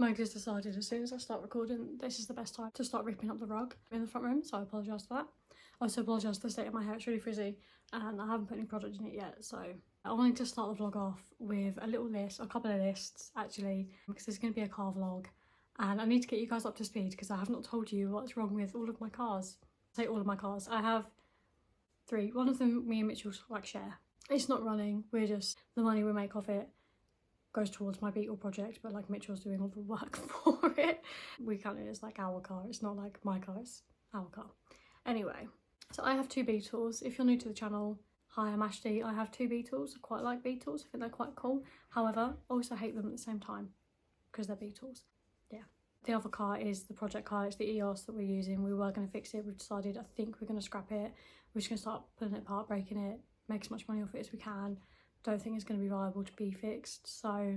Meg has decided as soon as I start recording, this is the best time to start ripping up the rug in the front room, so I apologise for that. I also apologise for the state of my hair, it's really frizzy and I haven't put any product in it yet, so I wanted to start the vlog off with a little list, a couple of lists actually, because there's going to be a car vlog and I need to get you guys up to speed because I have not told you what's wrong with all of my cars. I say all of my cars, I have 3. One of them me and Mitchell like share. It's not running, we're just, the money we make off it goes towards my beetle project, but like Mitchell's doing all the work for it. We count it as like our car, it's not like my car, it's our car. Anyway, so I have 2 beetles. If you're new to the channel, hi, I'm Ashley. I have 2 beetles. I quite like beetles, I think they're quite cool. However, I also hate them at the same time because they're beetles. Yeah. The other car is the project car, it's the EOS that we're using. We were going to fix it, we've decided I think we're going to scrap it. We're just going to start pulling it apart, breaking it, make as much money off it as we can. Don't think it's going to be viable to be fixed, so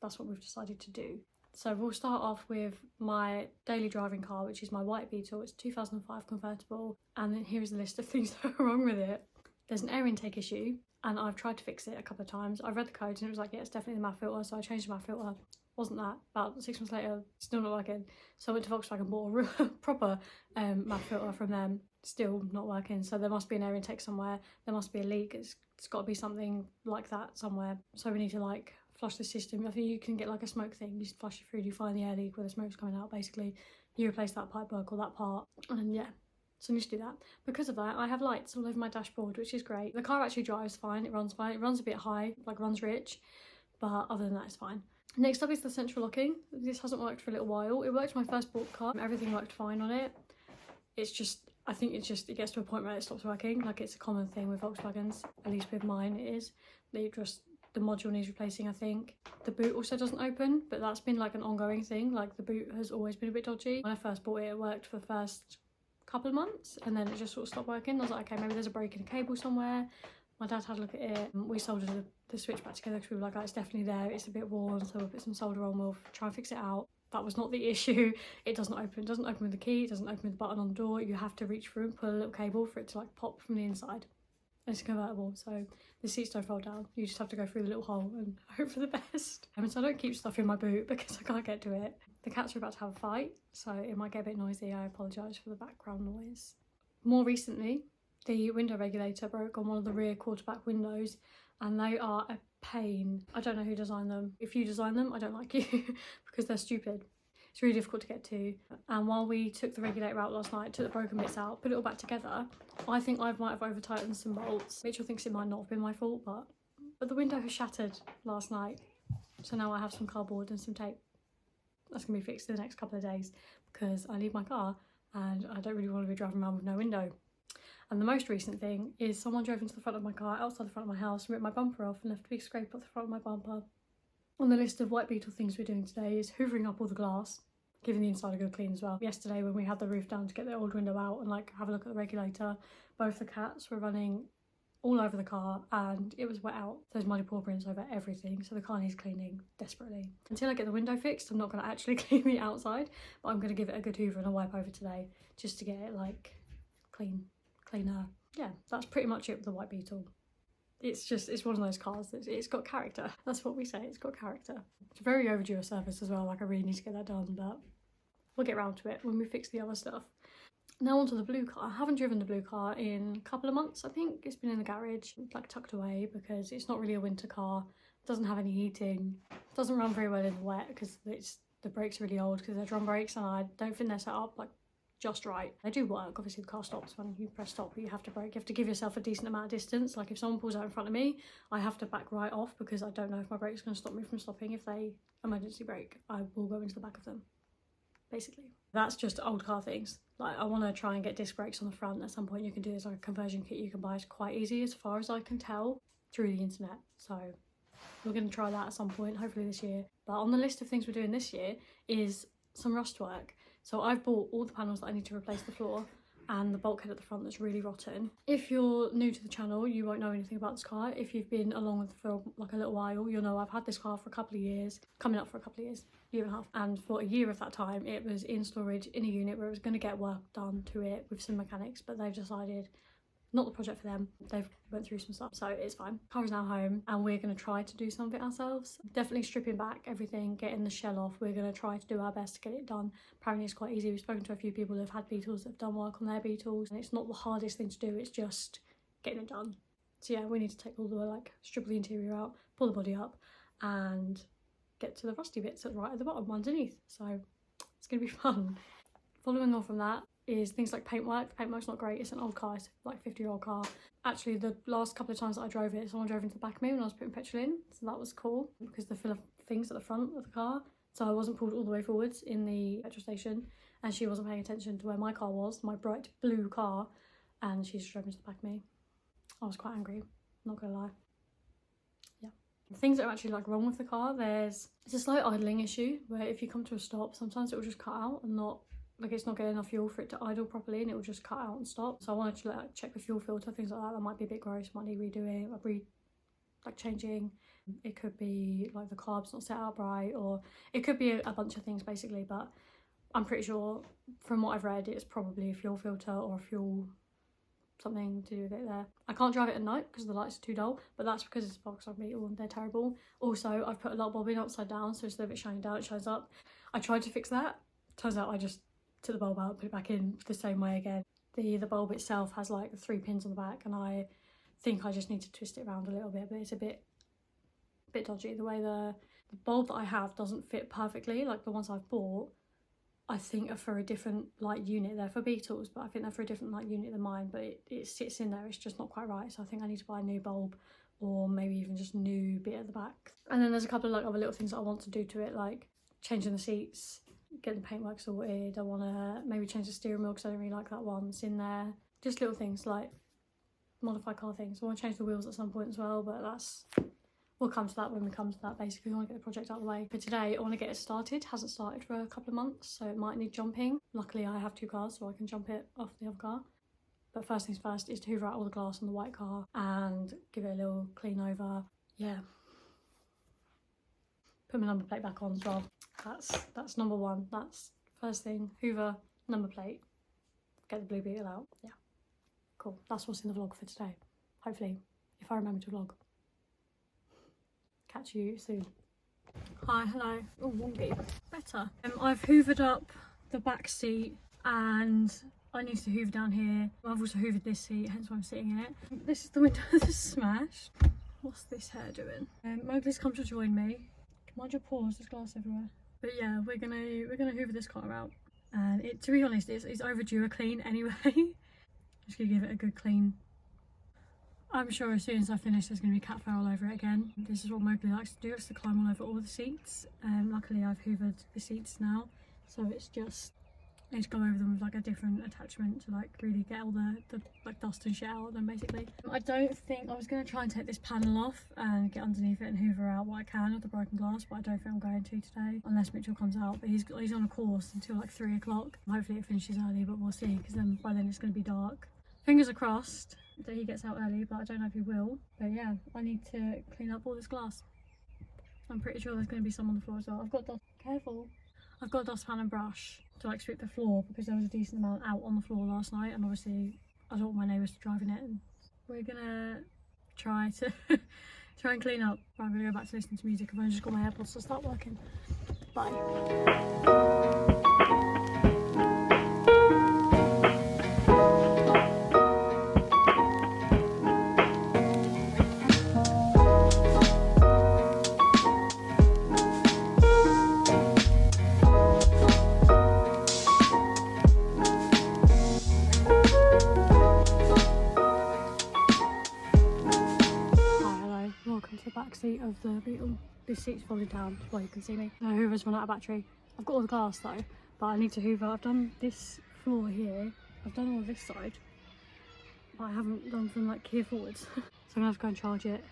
that's what we've decided to do. So we'll start off with my daily driving car, which is my white Beetle. It's 2005 convertible, and then here is a list of things that are wrong with it. There's an air intake issue and I've tried to fix it a couple of times. I read the code and it was like, yeah, it's definitely the matte filter, so I changed the matte filter. Wasn't that. About 6 months later, still not working. So I went to Volkswagen, bought a proper matte filter from them, still not working. So there must be an air intake somewhere, there must be a leak, it's got to be something like that somewhere. So we need to like flush the system. I think you can get like a smoke thing, you just flush it through, you find the air leak where the smoke's coming out basically. You replace that pipe work or that part, and yeah. So I need to do that. Because of that, I have lights all over my dashboard, which is great. The car actually drives fine, it runs a bit high, like runs rich, but other than that it's fine. Next up is the central locking. This hasn't worked for a little while. It worked when I first bought the car, everything worked fine on it. It's just, I think it gets to a point where it stops working. Like it's a common thing with Volkswagens, at least with mine it is. The module needs replacing, I think. The boot also doesn't open, but that's been like an ongoing thing. Like the boot has always been a bit dodgy. When I first bought it, it worked for the first couple of months and then it just sort of stopped working. I was like, okay, maybe there's a break in a cable somewhere. My dad had a look at it. We soldered the switch back together because we were like, oh, it's definitely there, it's a bit worn, so we'll put some solder on, we'll try and fix it out. That was not the issue. It doesn't open. It doesn't open with the key, it doesn't open with the button on the door. You have to reach through and pull a little cable for it to like pop from the inside. And it's convertible, so the seats don't fold down. You just have to go through the little hole and hope for the best. So I don't keep stuff in my boot because I can't get to it. The cats are about to have a fight, so it might get a bit noisy. I apologise for the background noise. More recently, the window regulator broke on one of the rear quarterback windows and they are a pain. I don't know who designed them. If you design them, I don't like you because they're stupid. It's really difficult to get to. And while we took the regulator out last night, took the broken bits out, put it all back together, I think I might have over tightened some bolts. Mitchell thinks it might not have been my fault, but the window has shattered last night. So now I have some cardboard and some tape. That's gonna be fixed in the next couple of days because I leave my car and I don't really want to be driving around with no window. And the most recent thing is someone drove into the front of my car outside the front of my house, ripped my bumper off and left a big scrape off the front of my bumper. On the list of white beetle things we're doing today is hoovering up all the glass, giving the inside a good clean as well. Yesterday when we had the roof down to get the old window out and like have a look at the regulator, both the cats were running all over the car and it was wet out. There's muddy paw prints over everything, so the car needs cleaning desperately. Until I get the window fixed, I'm not going to actually clean the outside, but I'm going to give it a good hoover and a wipe over today just to get it like cleaner. Yeah, that's pretty much it with the white beetle. It's one of those cars that it's got character. That's what we say, it's got character. It's very overdue a service as well, like I really need to get that done, but we'll get around to it when we fix the other stuff. Now onto the blue car. I haven't driven the blue car in a couple of months, I think. It's been in the garage, like tucked away, because it's not really a winter car. It doesn't have any heating. It doesn't run very well in the wet because the brakes are really old because they're drum brakes and I don't think they're set up like just right. They do work, obviously the car stops when you press stop, but you have to brake. You have to give yourself a decent amount of distance. Like if someone pulls out in front of me, I have to back right off because I don't know if my brake's going to stop me from stopping. If they emergency brake, I will go into the back of them, basically. That's just old car things. Like I want to try and get disc brakes on the front at some point. You can do this like a conversion kit you can buy. It's quite easy as far as I can tell through the internet. So we're going to try that at some point, hopefully this year. But on the list of things we're doing this year is some rust work. So I've bought all the panels that I need to replace the floor and the bulkhead at the front that's really rotten. If you're new to the channel, you won't know anything about this car. If you've been along with for like a little while, you'll know I've had this car for a couple of years, coming up for a couple of years, year and a half. And for a year of that time, it was in storage in a unit where it was going to get work done to it with some mechanics, but they've decided not the project for them. They've went through some stuff, so it's fine. Car is now home and we're going to try to do something ourselves. Definitely stripping back everything, getting the shell off. We're going to try to do our best to get it done. Apparently it's quite easy. We've spoken to a few people who have had beetles that have done work on their beetles, and it's not the hardest thing to do, it's just getting it done. So yeah, we need to take all the like strip the interior out, pull the body up and get to the rusty bits that's right at the bottom underneath. So it's going to be fun. Following on from that is things like paintwork. Paintwork's not great. It's an old car. It's like a 50-year-old car. Actually, the last couple of times that I drove it, someone drove into the back of me when I was putting petrol in. So that was cool because they're full of things at the front of the car. So I wasn't pulled all the way forwards in the petrol station, and she wasn't paying attention to where my car was, my bright blue car, and she just drove into the back of me. I was quite angry, not gonna lie. Yeah. Things that are actually like wrong with the car, it's a slight idling issue where if you come to a stop, sometimes it will just cut out and not, like it's not getting enough fuel for it to idle properly, and it will just cut out and stop. So I wanted to like check the fuel filter, things like that. That might be a bit gross, might need redoing, like changing. It could be like the carb's not set up right, or it could be a bunch of things basically, but I'm pretty sure from what I've read it's probably a fuel filter or a fuel something to do with it there. I can't drive it at night because the lights are too dull, but that's because it's a Volkswagen Beetle and they're terrible. Also, I've put a light bulb in upside down, so instead of it shining down, it shines up. I tried to fix that. Turns out I just took the bulb out, put it back in the same way again. The bulb itself has like 3 pins on the back, and I think I just need to twist it around a little bit, but it's a bit dodgy. The way the bulb that I have doesn't fit perfectly, like the ones I've bought I think are for a different light unit. They're for beetles, but I think they're for a different light unit than mine, but it sits in there, it's just not quite right. So I think I need to buy a new bulb, or maybe even just a new bit at the back. And then there's a couple of like other little things that I want to do to it, like changing the seats, getting the paintwork sorted. I want to maybe change the steering wheel because I don't really like that one that's in there. Just little things like modify car things. I want to change the wheels at some point as well, but we'll come to that when we come to that. Basically, I want to get the project out of the way. For today, I want to get it started. Hasn't started for a couple of months, so it might need jumping. Luckily, I have 2 cars, so I can jump it off the other car. But first things first is to hoover out all the glass on the white car and give it a little clean over. Yeah. Put my number plate back on as well. That's number 1. That's first thing. Hoover, number plate. Get the blue beetle out. Yeah. Cool. That's what's in the vlog for today. Hopefully, if I remember to vlog. Catch you soon. Hi, hello. Oh, wonky. Better. I've hoovered up the back seat and I need to hoover down here. I've also hoovered this seat, hence why I'm sitting in it. This is the window that's smashed. What's this hair doing? Mowgli's come to join me. Mind your paws, there's glass everywhere. But yeah, we're gonna hoover this car out. And to be honest, it's overdue a clean anyway. Just gonna give it a good clean. I'm sure as soon as I finish there's going to be cat fur all over it again. This is what Mowgli likes to do, is to climb all over all the seats. Luckily I've hoovered the seats now, so it's just, I need to go over them with like a different attachment to like really get all the like dust and shit out of them basically. I don't think, I was going to try and take this panel off and get underneath it and hoover out what I can of the broken glass, but I don't think I'm going to today, unless Mitchell comes out. But he's on a course until like 3 o'clock. Hopefully it finishes early, but we'll see, because then by then it's going to be dark. Fingers are crossed that he gets out early, but I don't know if he will. But yeah, I need to clean up all this glass. I'm pretty sure there's going to be some on the floor as well. I've got I've got a dustpan and brush to like sweep the floor, because there was a decent amount out on the floor last night, and obviously I don't want my neighbours to drive in it. And we're gonna try and clean up. I'm gonna go back to listening to music. I've only just got my AirPods to start working. Bye. Seat of the Beetle. This seat's falling down, well you can see me. The hoover's run out of battery. I've got all the glass though, but I need to hoover. I've done this floor here, I've done all this side, but I haven't done from like here forwards. So I'm gonna have to go and charge it,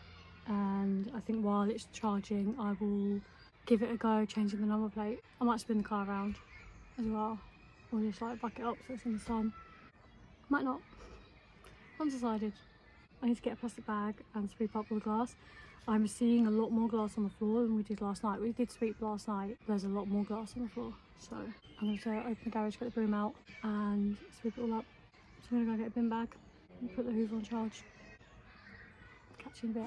and I think while it's charging I will give it a go changing the number plate. I might spin the car around as well, or just like back it up so it's in the sun. Might not. Undecided. I need to get a plastic bag and sweep up all the glass. I'm seeing a lot more glass on the floor than we did last night. We did sweep last night. There's a lot more glass on the floor. So I'm going to open the garage, get the broom out and sweep it all up. So I'm going to go get a bin bag. Put the Hoover on charge. Catch you in a bit.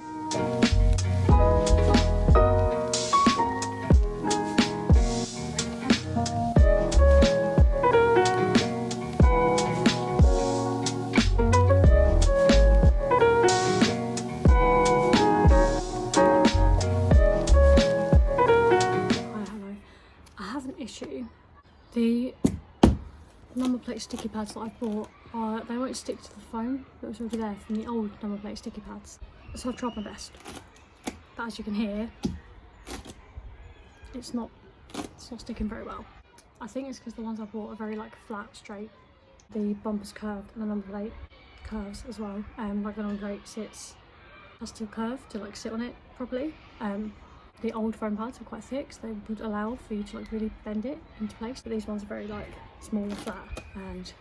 Hello. I have an issue. The number plate sticky pads that I bought, they won't stick to the foam that was already there from the old number plate sticky pads. So I've tried my best, but as you can hear, it's not sticking very well. I think it's because the ones I bought are very like flat, straight. The bumper's curved and the number plate curves as well. Like the number plate has to curve to like sit on it properly. The old foam pads are quite thick, so they would allow for you to like really bend it into place. But these ones are very like small and flat, and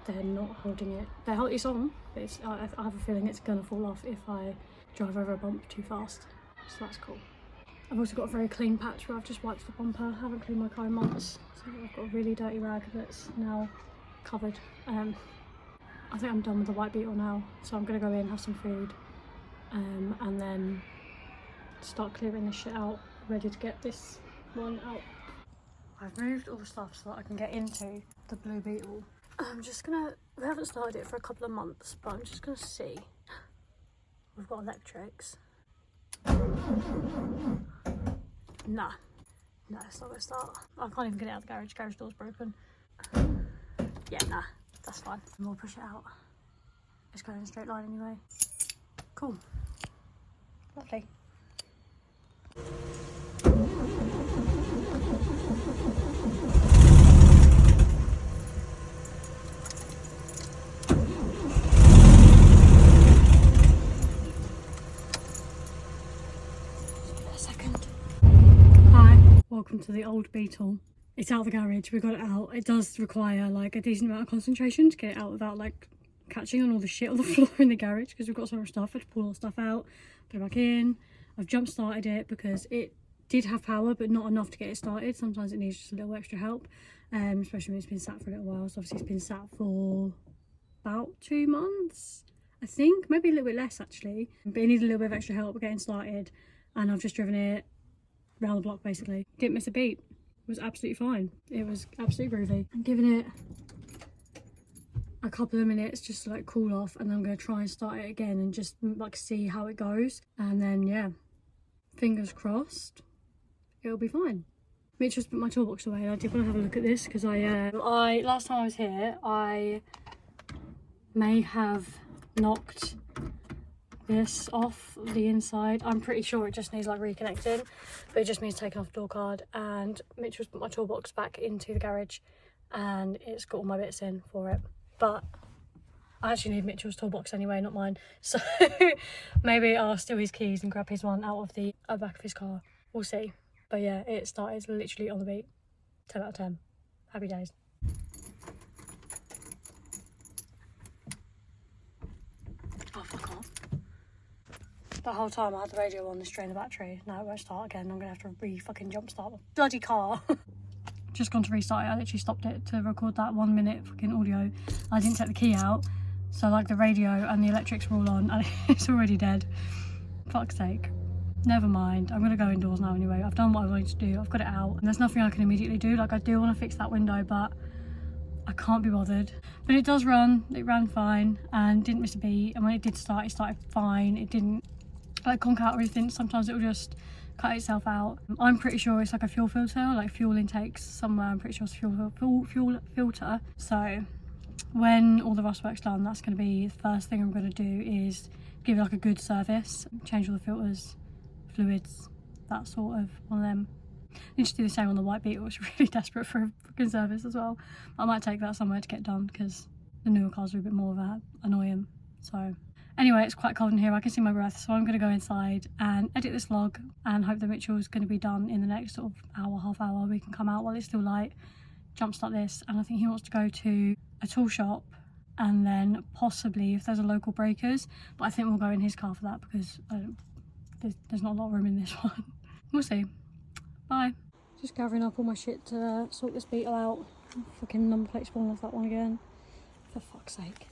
they're not holding it. It's on, but I have a feeling it's gonna fall off if I drive over a bump too fast. So that's cool. I've also got a very clean patch where I've just wiped the bumper. I haven't cleaned my car in months, so I've got a really dirty rag that's now covered. I think I'm done with the white beetle now, so I'm gonna go in, have some food, and then start clearing this shit out, ready to get this one out. I've moved all the stuff so that I can get into the blue beetle. We haven't started it for a couple of months, but I'm just gonna see. We've got electrics. Nah, it's not gonna start. I can't even get it out of the garage. Garage door's broken. Yeah, nah, that's fine. And we'll push it out. It's going in a straight line anyway. Cool. Lovely. Welcome to the old beetle. It's out of the garage, we got it out. It does require like a decent amount of concentration to get it out without like catching on all the shit on the floor in the garage, because we've got so much stuff. I had to pull all the stuff out, put it back in. I've jump started it because it did have power but not enough to get it started. Sometimes it needs just a little extra help, especially when it's been sat for a little while. So obviously it's been sat for about 2 months, I think, maybe a little bit less actually, but it needed a little bit of extra help getting started, and I've just driven it round the block basically. Didn't miss a beat. It was absolutely fine. It was absolutely groovy. I'm giving it a couple of minutes just to like cool off, and then I'm going to try and start it again and just like see how it goes, and then yeah, fingers crossed it'll be fine. Mitch just put my toolbox away, and I did want to have a look at this because I last time I was here I may have knocked this off the inside. I'm pretty sure it just needs like reconnecting, but it just means taking off the door card. And Mitch has put my toolbox back into the garage and it's got all my bits in for it, but I actually need Mitchell's toolbox anyway, not mine, so maybe I'll steal his keys and grab his one out of the back of his car. We'll see. But yeah, it started literally on the beat. 10 out of 10. Happy days. Oh, fuck off. The whole time I had the radio on, this drained the battery. Now it won't start again. I'm gonna have to re-fucking jump start the bloody car. Just gone to restart it. I literally stopped it to record that 1 minute fucking audio. I didn't take the key out, so like the radio and the electrics were all on and it's already dead. Fuck's sake. Never mind. I'm gonna go indoors now anyway. I've done what I wanted to do. I've got it out and there's nothing I can immediately do. Like I do want to fix that window, but I can't be bothered. But it does run. It ran fine and didn't miss a beat. And when it did start, it started fine. It didn't like conk out or anything. Sometimes it will just cut itself out. I'm pretty sure it's like a fuel filter, like fuel intakes somewhere. I'm pretty sure it's a fuel filter. So when all the rust work's done, that's going to be the first thing I'm going to do, is give it like a good service, change all the filters, fluids, that sort of one of them. I need to do the same on the white beetle. It's really desperate for a fucking service as well. I might take that somewhere to get done because the newer cars are a bit more of a annoying. So anyway, it's quite cold in here. I can see my breath, so I'm going to go inside and edit this vlog and hope that Mitchell's going to be done in the next sort of hour, half hour. We can come out while it's still light, jumpstart this, and I think he wants to go to a tool shop and then possibly if there's a local breakers, but I think we'll go in his car for that because there's not a lot of room in this one. We'll see. Bye. Just gathering up all my shit to sort this beetle out. Fucking number plate spawn off that one again. For fuck's sake.